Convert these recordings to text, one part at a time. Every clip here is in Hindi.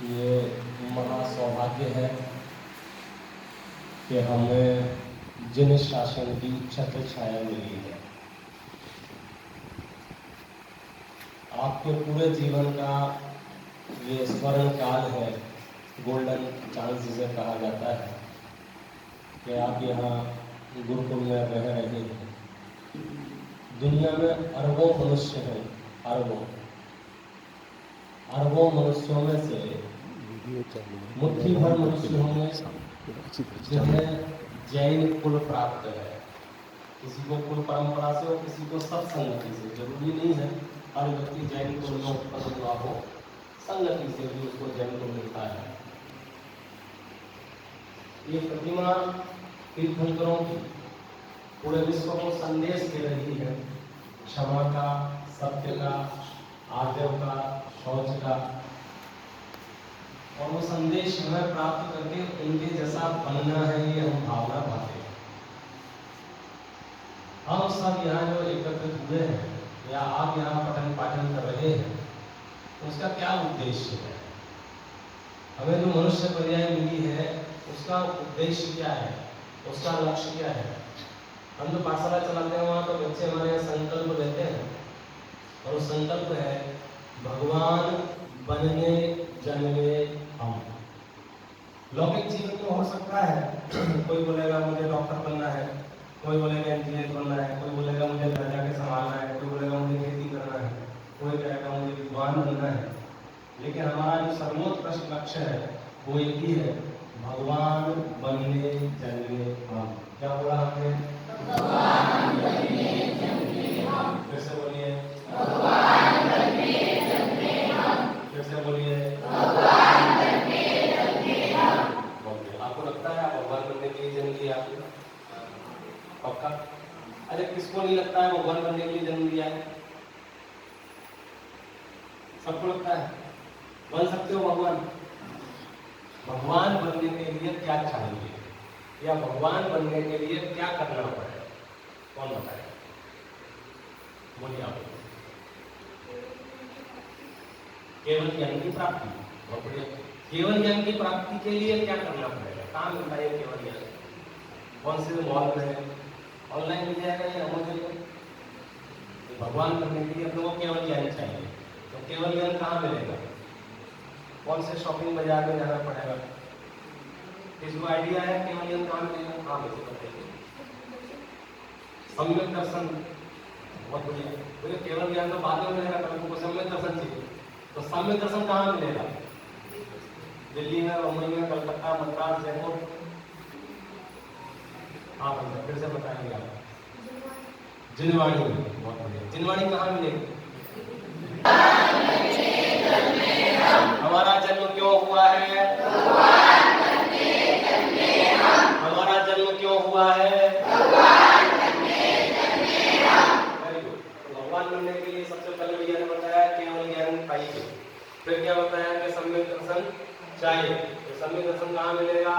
ये महासौभाग्य है कि हमें जिन शासन की छत्र छाया मिली है, आपके पूरे जीवन का ये स्वर्ण काल है, गोल्डन चांस जिसे कहा जाता है कि आप यहाँ गुरुकुल में रह रहे हैं। दुनिया में अरबों मनुष्य हैं, अरबों मनुष्यों में से मुट्ठी भर मनुष्य होंगे जिन्हें जैन कुल प्राप्त है। किसी को कुल परंपरा से और किसी को सत्संगति से। जरूरी नहीं है हर व्यक्ति जैन कुल में उत्पन्न हुआ हो, संगति से भी उसको जैन कुल मिलता है। ये प्रतिमा तीर्थंकरों की पूरे विश्व को संदेश दे रही है, क्षमा का, सत्य का, आर्जव का, शौच का। और वो संदेश हमें प्राप्त करके उनके जैसा बनना है, ये हम भावना पाते हैं। हम सब यहाँ जो एकत्रित हुए हैं या आप यहाँ पठन पाठन कर रहे हैं, उसका क्या उद्देश्य है? हमें जो मनुष्य पर्याय मिली है उसका उद्देश्य क्या है, उसका लक्ष्य क्या है? हम जो पाठशाला चलाते हैं वहाँ तो बच्चे हमारे संकल्प लेते हैं और वो संकल्प है भगवान बनने जन्मे हम। लौकिक जीवन में हो सकता है कोई बोलेगा मुझे डॉक्टर बनना है, कोई बोलेगा इंजीनियर बनना है, कोई बोलेगा मुझे घर जाके संभालना है, कोई बोलेगा मुझे खेती करना है, कोई कहेगा मुझे विद्वान बनना है। लेकिन हमारा जो सर्वोत्कृष्ट लक्ष्य है वो एक ही है, भगवान बनने जन्मे हम। क्या बोला हमने? भगवान बनने जन्मे हम। फिर से बोलिए, भगवान बनने जन्मे हम। फिर से बोलिए, भगवान बनने जन्मे हम। बोलिए, आपको लगता है आप भगवान बनने के लिए जन्म लिया? पक्का? अरे किसको नहीं लगता है भगवान बनने के लिए जन्म लिया है? सबको लगता है। बन सकते हो भगवान? भगवान बनने के लिए क्या चाहिए या भगवान बनने के लिए क्या करना पड़ेगा? कौन बताएगा? बोलिए आप। केवल ज्ञान की प्राप्ति। बहुत बढ़िया। केवल ज्ञान की प्राप्ति के लिए क्या करना पड़ेगा? कहाँ मिलता है केवल ज्ञान? कौन से मॉल में? ऑनलाइन मिल जाएगा या अमेज़न में? भगवान बनने के लिए अपने को केवल ज्ञान चाहिए, तो केवल ज्ञान कहाँ मिलेगा? कौन से शॉपिंग बाजार में जाना पड़ेगा? किसको आइडिया है केवल ज्ञान कहाँ मिलेगा? हाँ मुझे बताइए। सम्यक दर्शन। बहुत बढ़िया। बोले केवल ज्ञान तो बाद में मिलेगा, पर हमको सम्यक दर्शन चाहिए। तो सम्यक दर्शन कहाँ मिलेगा? दिल्ली में, मुंबई में, कलकत्ता, मद्रास, जयपुर? हाँ भैया फिर से बताएंगे आप। जिनवाणी में। बहुत बढ़िया। जिनवाणी कहाँ मिलेगी? हमारा जन्म क्यों हुआ है? भगवान बनने जन्मे हम। हमारा जन्म क्यों हुआ है? भगवान बनने जन्मे हम। Very good. तो भगवान बनने के लिए सबसे पहले भैया ने बताया केवल ज्ञान चाहिए। फिर क्या बताया कि सम्यक दर्शन चाहिए। तो सम्यक दर्शन कहाँ मिलेगा?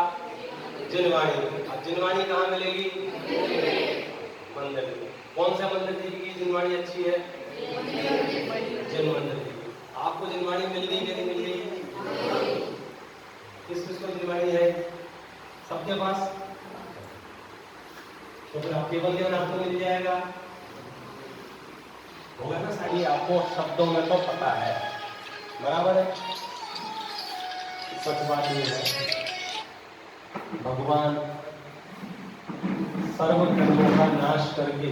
जिनवाणी में। अब जिनवाणी कहाँ मिलेगी? मंदिर में। कौन सा मंदिर जी की जिनवाणी अच्छी है? जिन मंदिर की। आपको जिनवाणी मिल गई कि नहीं मिल गई? किस किस को जिनवाणी है? सबके पास? तो फिर आप केवल ज्ञान आपको मिल जाएगा, होगा ना साड़ी? आपको शब्दों में तो पता है, बराबर है। सच बात ये है भगवान सर्व कर्मों का नाश करके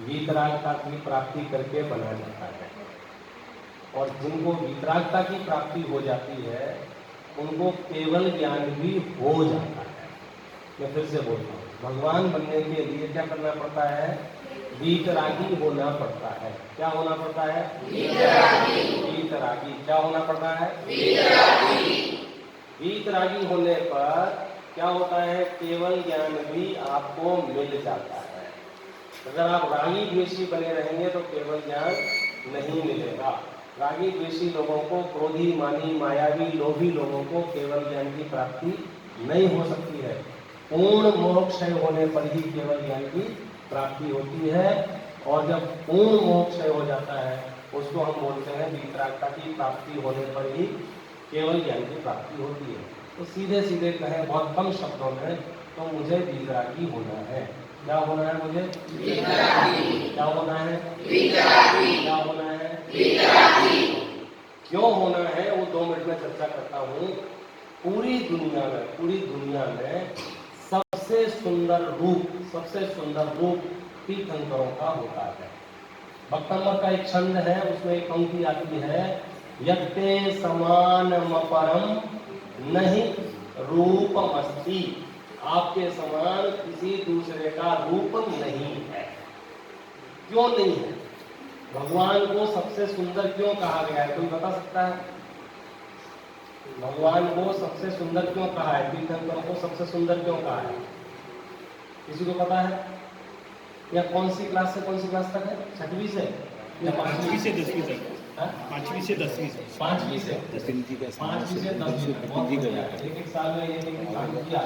वीतरागता की प्राप्ति करके बना जाता है। और जिनको वीतरागता की प्राप्ति हो जाती है उनको केवल ज्ञान भी हो जाता है। मैं फिर से बोलता हूँ, भगवान बनने के लिए क्या करना पड़ता है? वीतरागी होना पड़ता है। क्या होना पड़ता है? वीतरागी। क्या होना पड़ता है? वीतरागी होने पर क्या होता है? केवल ज्ञान भी आपको मिल जाता है। अगर आप रागी द्वेषी बने रहेंगे तो केवल ज्ञान नहीं मिलेगा। रागी द्वेषी लोगों को, क्रोधी, मानी, मायावी, लोभी लोगों को केवल ज्ञान की प्राप्ति नहीं हो सकती है। पूर्ण मोह क्षय होने पर ही केवल ज्ञान की प्राप्ति होती है। और जब पूर्ण मोह क्षय हो जाता है उसको हम बोलते हैं वीतरागता की प्राप्ति होने पर ही केवल ज्ञान की प्राप्ति होती है। तो सीधे सीधे कहें बहुत कम शब्दों में, तो मुझे वितरागी होना है। क्या होना है मुझे? वितरागी। क्या होना है? वितरागी। क्या होना है? वितरागी। क्यों होना है वो 2 मिनट में चर्चा करता हूँ। पूरी दुनिया में सबसे सुंदर रूप तीर्थंकरों का होता है। भक्तंबर का एक छंद है, उसमें एक पंक्ति आती है, यत्ते समानमपरम नहीं रूपमस्ति। आपके समान किसी दूसरे का रूप नहीं है। क्यों नहीं है? भगवान को सबसे सुंदर क्यों कहा गया है? कोई बता सकता है? भगवान को सबसे सुंदर क्यों कहा है? तीर्थंकरों को सबसे सुंदर क्यों कहा है? किसी को पता है? या कौन सी क्लास से कौन सी क्लास तक है? 6वीं से या 5वीं से 10वीं तक? 5वीं से 10वीं से 5वीं से 10वीं तक। एक साल में एक काम किया।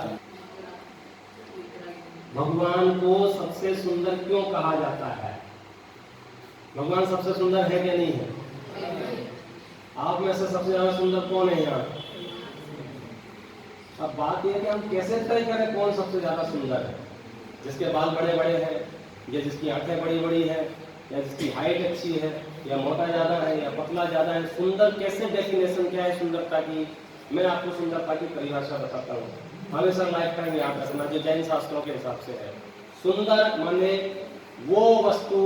भगवान को सबसे सुंदर क्यों कहा जाता है? भगवान सबसे सुंदर है क्या नहीं है? आप में से सबसे ज्यादा सुंदर कौन है यहाँ? अब बात यह है कि हम कैसे तय करें कौन सबसे ज्यादा सुंदर है? जिसके बाल बड़े बड़े हैं, या जिसकी आंखें बड़ी बड़ी है, या जिसकी हाइट अच्छी है, या मोटा ज्यादा है या पतला ज्यादा है? सुंदर कैसे डेफिनेशन क्या है सुंदरता की? मैं आपको सुंदरता की परिभाषा बताता हूँ, हमेशा लाइफ टाइम याद रखना, जो जैन शास्त्रों के हिसाब से है। सुंदर माने वो वस्तु,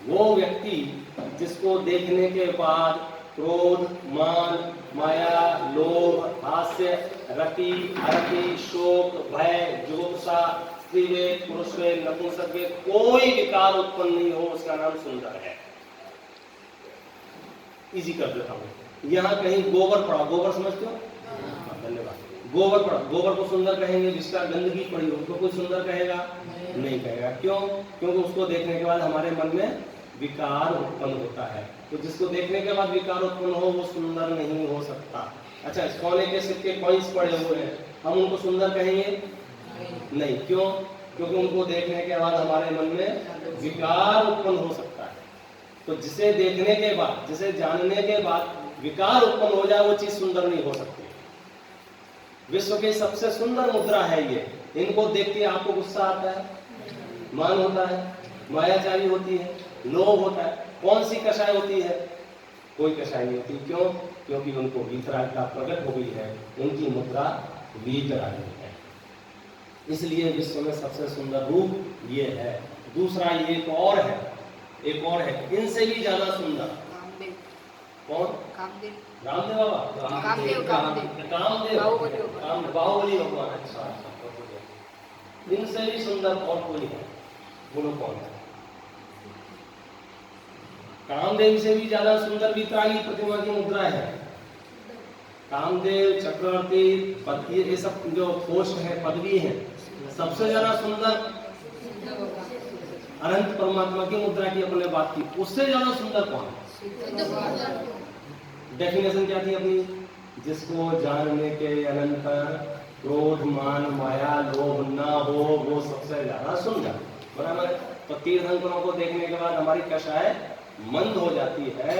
वो व्यक्ति जिसको देखने के बाद क्रोध, मान, माया, लोभ, हास्य, रति, अरति, शोक, भय, जुगुप्सा, स्त्रीवेद, पुरुषवेद, नपुंसकवेद कोई विकार उत्पन्न नहीं हो, उसका नाम सुंदर है। इजी कर देता हूँ। यहाँ कहीं गोबर पड़ा, गोबर समझते हो? धन्यवाद। गोबर पड़ा, गोबर को सुंदर कहेंगे? जिसका गंदगी पड़ी हो उसको कोई सुंदर कहेगा? नहीं कहेगा। क्यों? क्योंकि उसको देखने के बाद हमारे मन में विकार उत्पन्न होता है। तो जिसको देखने के बाद विकार उत्पन्न हो वो सुंदर नहीं हो सकता। अच्छा, सोने के सिक्के कॉइंस पड़े हुए हैं, हम उनको सुंदर कहेंगे? नहीं। क्यों? क्योंकि उनको देखने के बाद हमारे मन में विकार उत्पन्न हो सकता है। तो जिसे देखने के बाद, जिसे जानने के बाद विकार उत्पन्न हो जाए वो चीज सुंदर नहीं हो सकती। विश्व की सबसे सुंदर मुद्रा है ये। इनको देख के आपको गुस्सा आता है, मान होता है, मायाचारी होती है, लोभ होता है। कौन सी कषाय होती है? कोई कषाय नहीं होती। क्यों? क्योंकि उनको वीतरागिता प्रकट हो गई है, उनकी मुद्रा वीतरागी है। इसलिए विश्व में सबसे सुंदर रूप ये है। दूसरा ये एक और है, इनसे भी ज्यादा सुंदर। कौन? कामदेव। रामदेव बाबा? कामदेव बाहुबली भगवान। अच्छा, इनसे भी सुंदर और कोई है? बोलो कौन है? कामदेव से भी ज्यादा सुंदर वीतरागी प्रतिमा की मुद्रा है। कामदेव, चक्रवर्ती, ये सब जो पोस्ट है, पदवी है, सबसे ज्यादा सुंदर अनंत परमात्मा की मुद्रा की अपने बात की, उससे ज्यादा सुंदर कौन है? डेफिनेशन क्या थी अपनी? जिसको जानने के अनंतर क्रोध, मान, माया, लोभ ना हो वो सबसे ज्यादा सुंदर। बराबर। तो तीर्थंकरों को देखने के बाद हमारी कषाय मंद हो जाती है,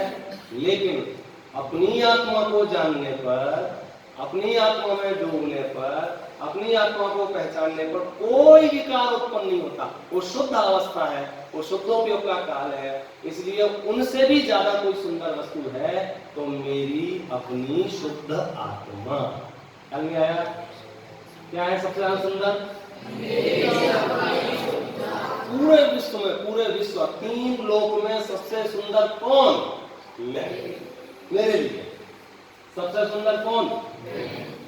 लेकिन अपनी आत्मा को जानने पर, अपनी आत्मा में डूबने पर, अपनी आत्मा को पहचानने पर कोई विकार उत्पन्न नहीं होता। वो शुद्ध अवस्था है, वो शुद्धोपयोग का काल है। इसलिए उनसे भी ज्यादा कोई सुंदर वस्तु है तो मेरी अपनी शुद्ध आत्मा। ख्याल में आया? क्या है सबसे ज्यादा सुंदर? पूरे विश्व में, पूरे विश्व 3 लोक में सबसे सुंदर कौन? मैं। मेरे लिए सबसे सुंदर कौन?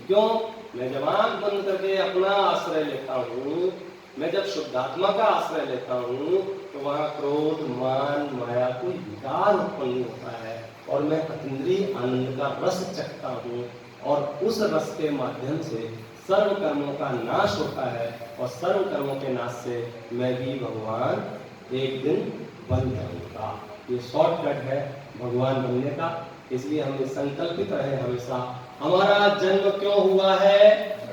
क्यों? मैं जब आंख बंद करके अपना आश्रय लेता हूँ, मैं जब शुद्धात्मा का आश्रय लेता हूँ तो वहाँ क्रोध, मान, माया कोई विकार उत्पन्न नहीं होता है और मैं अतीन्द्रिय आनंद का रस चखता हूँ और उस रस के माध्यम से सर्व कर्मों का नाश होता है और सर्व कर्मों के नाश से मैं भी भगवान एक दिन बन जाऊंगा। ये शॉर्टकट है भगवान बनने का। इसलिए हमें संकल्पित रहे हमेशा, हमारा जन्म क्यों हुआ है?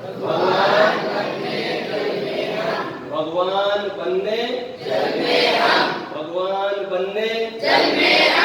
भगवान बनने जन्मे हम। भगवान बनने जन्मे हम। भगवान बनने जन्मे हम।